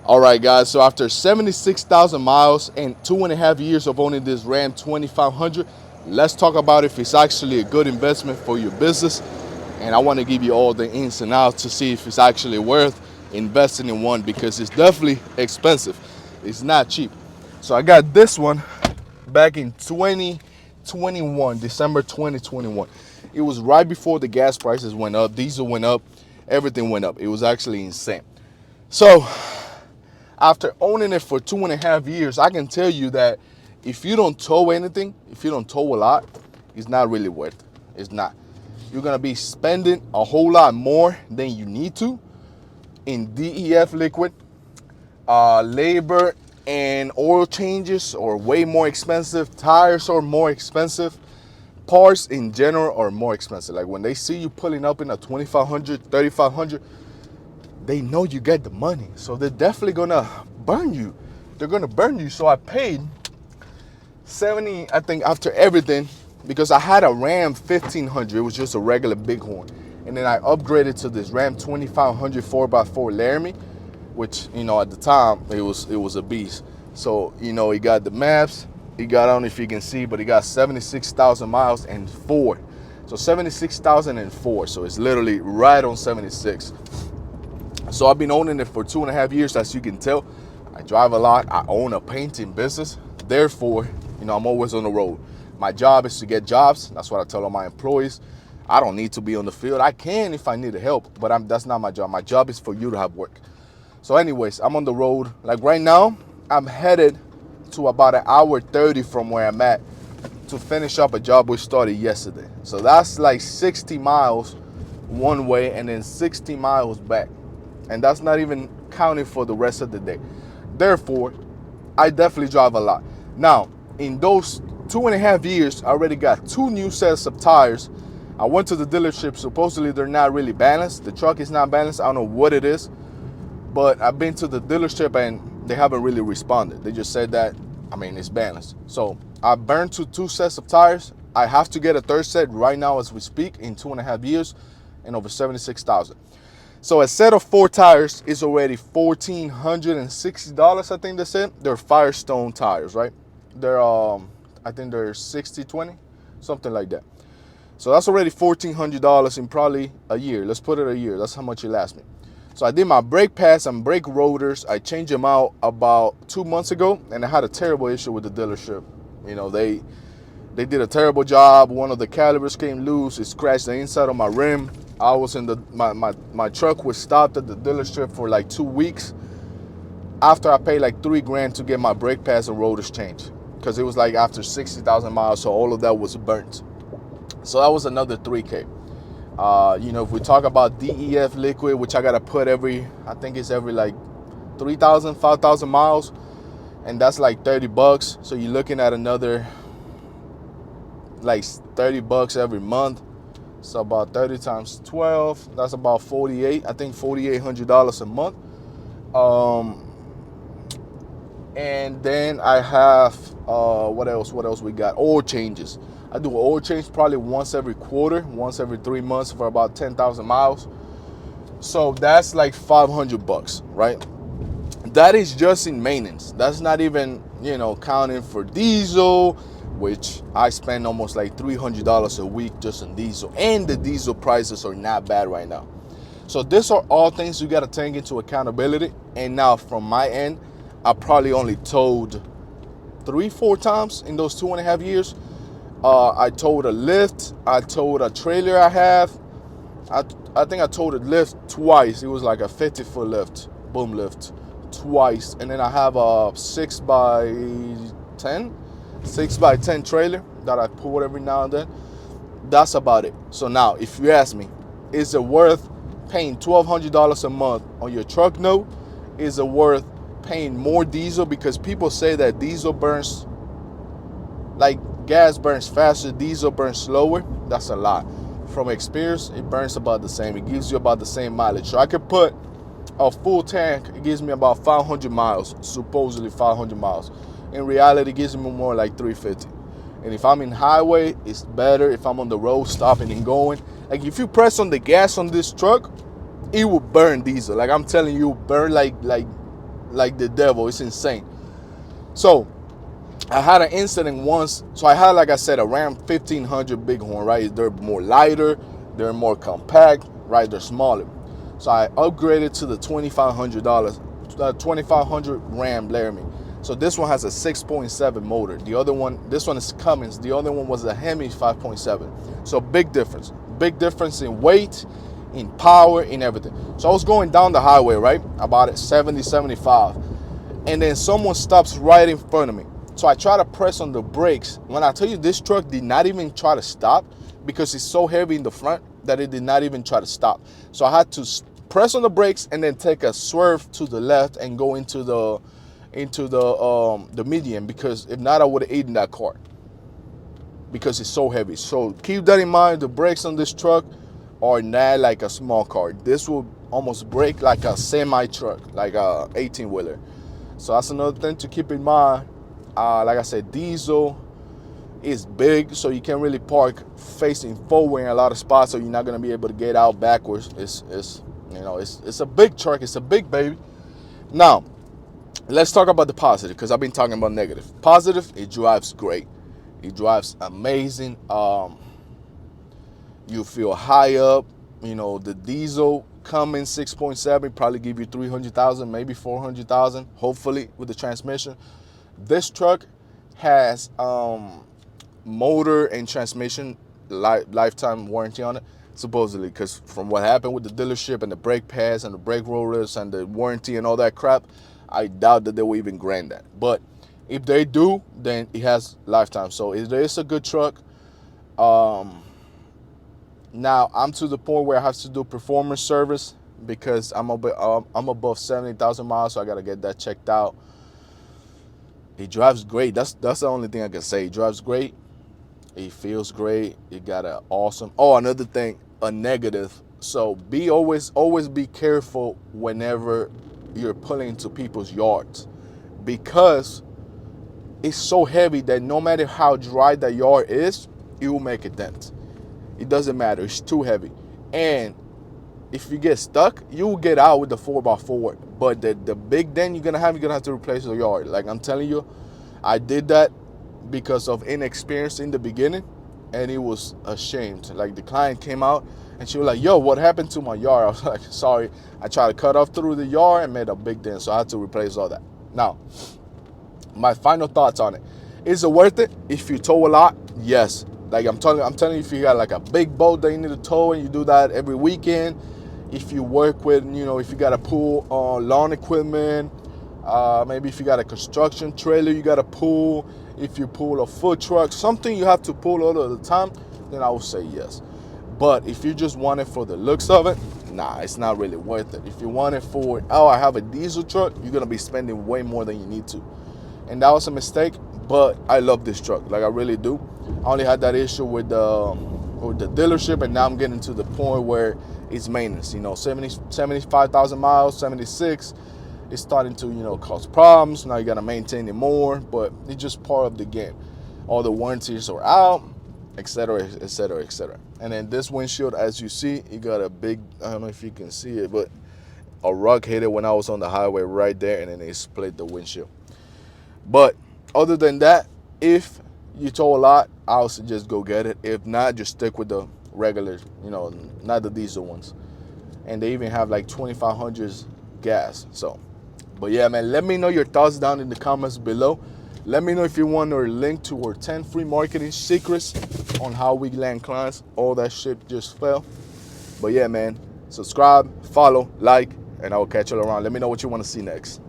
All right, guys, so after 76,000 miles and 2.5 years of owning this Ram 2500, let's talk about if it's actually a good investment for your business. And I want to give you all the ins and outs to see if it's actually worth investing in one, because it's definitely expensive. It's not cheap. So I got this one back in 2021, December 2021. It was right before the gas prices went up, diesel went up, everything went up. It was actually insane. So after owning it for 2.5 years, I can tell you that if you don't tow anything, if you don't tow a lot, it's not really worth it. It's not. You're gonna be spending a whole lot more than you need to in DEF liquid, labor, and oil changes are way more expensive. Tires are more expensive. Parts in general are more expensive. Like when they see you pulling up in a 2500, 3500, they know you get the money. So they're definitely gonna burn you. They're gonna burn you. So I paid 70, I think, after everything, because I had a Ram 1500. It was just a regular Bighorn. And then I upgraded to this Ram 2500 4x4 Laramie, which, at the time, it was a beast. So, it got the maps. It got, I don't know if you can see, but it got 76,000 miles and 4. So 76,004. So it's literally right on 76. So I've been owning it for 2.5 years, as you can tell. I drive a lot. I own a painting business. Therefore, I'm always on the road. My job is to get jobs. That's what I tell all my employees. I don't need to be on the field. I can if I need help, but that's not my job. My job is for you to have work. So anyways, I'm on the road. Like right now, I'm headed to about an hour 30 from where I'm at to finish up a job we started yesterday. So that's like 60 miles one way and then 60 miles back. And that's not even counting for the rest of the day. Therefore, I definitely drive a lot. Now, in those 2.5 years, I already got 2 new sets of tires. I went to the dealership. Supposedly, they're not really balanced. The truck is not balanced. I don't know what it is. But I've been to the dealership and they haven't really responded. They just said that, it's balanced. So I burned 2 sets of tires. I have to get a third set right now as we speak in 2.5 years and over 76,000. So a set of 4 tires is already $1,460, I think they said. They're Firestone tires, right? They're, I think they're 60/20, something like that. So that's already $1,400 in probably a year. Let's put it a year. That's how much it lasts me. So I did my brake pads and brake rotors. I changed them out about 2 months ago, and I had a terrible issue with the dealership. They did a terrible job. One of the calipers came loose. It scratched the inside of my rim. I was in my truck was stopped at the dealership for like 2 weeks after I paid like $3,000 to get my brake pads and rotors changed, because it was like after 60,000 miles, so all of that was burnt. So that was another $3,000. If we talk about DEF liquid, which I gotta put every like 3,000, 5,000 miles, and that's like $30. So you're looking at another like $30 every month. So about 30 times 12, that's about 48. I think $4,800 a month. And then I have what else we got? Oil changes. I do an oil change probably once every quarter, once every 3 months for about 10,000 miles. So that's like $500, right? That is just in maintenance. That's not even, counting for diesel, which I spend almost like $300 a week just on diesel. And the diesel prices are not bad right now. So these are all things you got to take into accountability. And now from my end, I probably only towed 3-4 times in those 2.5 years. I towed a lift. I towed a trailer I have. I think I towed a lift twice. It was like a 50-foot lift, boom lift, twice. And then I have a 6x10 trailer that I pull every now and then. That's about it. So now, if you ask me, is it worth paying $1,200 a month on your truck note? Is it worth paying more diesel? Because people say that diesel burns, like gas burns faster, diesel burns slower. That's a lie. From experience, it burns about the same. It gives you about the same mileage. So I could put a full tank. It gives me about 500 miles, supposedly 500 miles. In reality, it gives me more like 350. And if I'm in highway, it's better. If I'm on the road, stopping and going. Like if you press on the gas on this truck, it will burn diesel. Like I'm telling you, burn like like the devil. It's insane. So I had an incident once. So I had, like I said, a Ram 1500 Bighorn, right? They're more lighter, they're more compact, right? They're smaller. So I upgraded to the $2,500, 2500 Ram Laramie. So this one has a 6.7 motor. The other one, this one is Cummins. The other one was a Hemi 5.7. So big difference. Big difference in weight, in power, in everything. So I was going down the highway, right? About at 70, 75. And then someone stops right in front of me. So I try to press on the brakes. When I tell you, this truck did not even try to stop because it's so heavy in the front that it did not even try to stop. So I had to press on the brakes and then take a swerve to the left and go into the median, because if not, I would have eaten that car because it's so heavy. So keep that in mind. The brakes on this truck are not like a small car. This will almost brake like a semi truck, like a 18-wheeler. So that's another thing to keep in mind. Like I said, diesel is big, so you can't really park facing forward in a lot of spots, so you're not gonna be able to get out backwards. It's a big truck. It's a big baby. Now, let's talk about the positive, because I've been talking about negative. Positive, it drives great. It drives amazing. You feel high up. The diesel Cummins 6.7 probably give you 300,000, maybe 400,000, hopefully, with the transmission. This truck has motor and transmission lifetime warranty on it, supposedly, because from what happened with the dealership and the brake pads and the brake rotors and the warranty and all that crap, I doubt that they will even grant that. But if they do, then it has lifetime. So it is a good truck. Now I'm to the point where I have to do performance service because I'm above 70,000 miles, so I gotta get that checked out. It drives great. That's the only thing I can say. It drives great. It feels great. It got an awesome. Oh, another thing, a negative. So always be careful whenever you're pulling into people's yards, because it's so heavy that no matter how dry the yard is, it will make a dent. It doesn't matter. It's too heavy. And if you get stuck, you will get out with the 4x4. But the big dent you're gonna have to replace the yard. Like I'm telling you, I did that because of inexperience in the beginning, and it was ashamed. Like the client came out and she was like, "Yo, what happened to my yard?" I was like, "Sorry, I tried to cut off through the yard and made a big dent, so I had to replace all that." Now, my final thoughts on it: is it worth it? If you tow a lot, yes. Like I'm telling you, if you got like a big boat that you need to tow and you do that every weekend, if you work with, if you got to pull lawn equipment, maybe if you got a construction trailer you got to pull, if you pull a food truck, something you have to pull all of the time, then I would say yes. But if you just want it for the looks of it, nah, it's not really worth it. If you want it for, I have a diesel truck, you're going to be spending way more than you need to. And that was a mistake, but I love this truck. Like I really do. I only had that issue with the dealership, and now I'm getting to the point where it's maintenance. 75,000 miles, 76. It's starting to, cause problems. Now you got to maintain it more, but it's just part of the game. All the warranties are out, etc., etc., etc. And then this windshield, as you see, it got a big, I don't know if you can see it, but a rug hit it when I was on the highway right there, and then they split the windshield. But other than that, if you tow a lot, I would suggest go get it. If not, just stick with the regular, not the diesel ones. And they even have like 2500s gas. So, but yeah, man, let me know your thoughts down in the comments below. Let me know if you want a link to our 10 free marketing secrets on how we land clients. All that shit just fell. But yeah, man, subscribe, follow, like, and I will catch you around. Let me know what you want to see next.